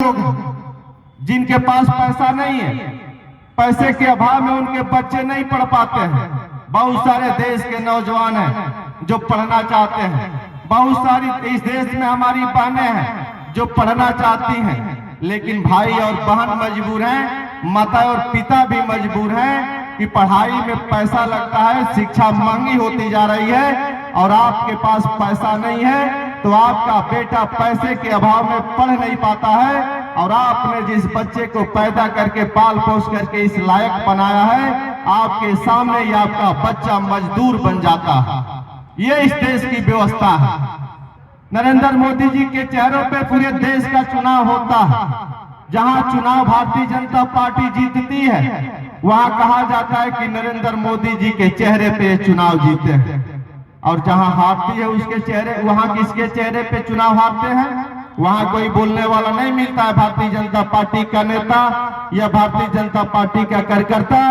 लोग जिनके पास पैसा नहीं है, पैसे के अभाव में उनके बच्चे नहीं पढ़ पाते हैं। बहुत सारे देश के नौजवान हैं जो पढ़ना चाहते हैं, बहुत सारी इस देश में हमारी बहनें हैं जो पढ़ना चाहती हैं, लेकिन भाई और बहन मजबूर हैं, माता और पिता भी मजबूर हैं कि पढ़ाई में पैसा लगता है, शिक्षा महंगी होती जा रही है और आपके पास पैसा नहीं है तो आपका बेटा पैसे के अभाव में पढ़ नहीं पाता है और आपने जिस बच्चे को पैदा करके पाल पोस करके इस लायक बनाया है, आपके सामने ही आपका बच्चा मजदूर बन जाता है। ये इस देश की व्यवस्था है। नरेंद्र मोदी जी के चेहरों पे पूरे देश का चुनाव होता है। जहां चुनाव भारतीय जनता पार्टी जीतती है वहां कहा जाता है कि नरेंद्र मोदी जी के चेहरे पे चुनाव जीते हैं, और जहां हारती है उसके चेहरे, वहां किसके चेहरे पे चुनाव हारते हैं? वहां कोई बोलने वाला नहीं मिलता है भारतीय जनता पार्टी का नेता या भारतीय जनता पार्टी का कार्यकर्ता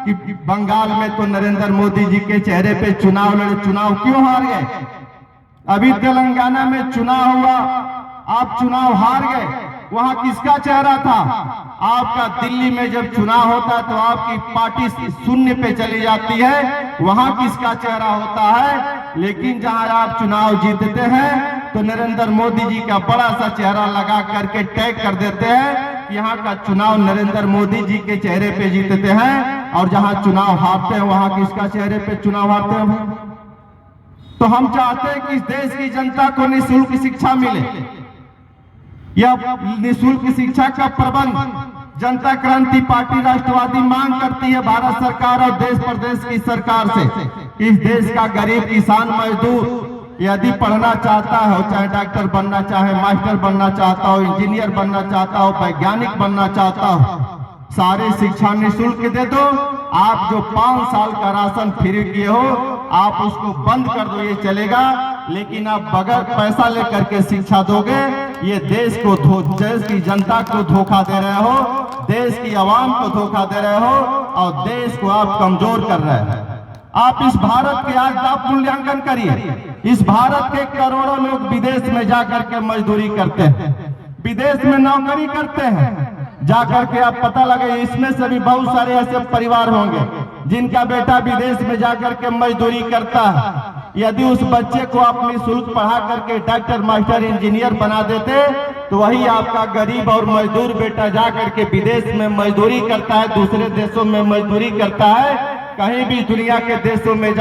कि बंगाल में तो नरेंद्र मोदी जी के चेहरे पे चुनाव लड़े, चुनाव क्यों हार गए? अभी तेलंगाना में चुनाव हुआ, आप चुनाव हार गए, वहां किसका चेहरा था? आपका दिल्ली में जब चुनाव होता है तो आपकी पार्टी शून्य पे चली जाती है, वहां किसका चेहरा होता है? लेकिन जहां आप चुनाव जीतते हैं तो नरेंद्र मोदी जी का बड़ा सा चेहरा लगा करके टैग कर देते हैं कि यहाँ का चुनाव नरेंद्र मोदी जी के चेहरे पे जीतते हैं, और जहां चुनाव हारते हैं वहां किसका चेहरे पे चुनाव हारते हैं? तो हम चाहते हैं कि इस देश की जनता को निःशुल्क शिक्षा मिले। यह निःशुल्क शिक्षा का प्रबंध जनता क्रांति पार्टी राष्ट्रवादी मांग करती है भारत सरकार और देश प्रदेश की सरकार से। इस देश का गरीब किसान मजदूर यदि पढ़ना चाहता हो, चाहे डॉक्टर बनना चाहे, मास्टर बनना चाहता हो, इंजीनियर बनना चाहता हो, वैज्ञानिक बनना चाहता हो, सारे शिक्षा निःशुल्क दे दो। आप जो 5 साल का राशन फ्री किए हो आप उसको बंद कर दो, ये चलेगा, लेकिन आप बगैर पैसा लेकर के शिक्षा दोगे, ये देश को देश की जनता को धोखा दे रहे हो, देश की आवाम को धोखा दे रहे हो और देश को आप कमजोर कर रहे हैं। आप इस भारत के आज आप मूल्यांकन करिए, इस भारत के करोड़ों लोग विदेश में जाकर के मजदूरी करते हैं, विदेश में नौकरी करते हैं, जाकर के आप पता लगे इसमें से भी बहुत सारे ऐसे परिवार होंगे जिनका बेटा विदेश में जाकर के मजदूरी करता है। यदि उस बच्चे को आप निःशुल्क पढ़ा करके डॉक्टर मास्टर इंजीनियर बना देते तो वही आपका गरीब और मजदूर बेटा जाकर के विदेश में मजदूरी करता है, दूसरे देशों में मजदूरी करता है, कहीं भी दुनिया के देशों में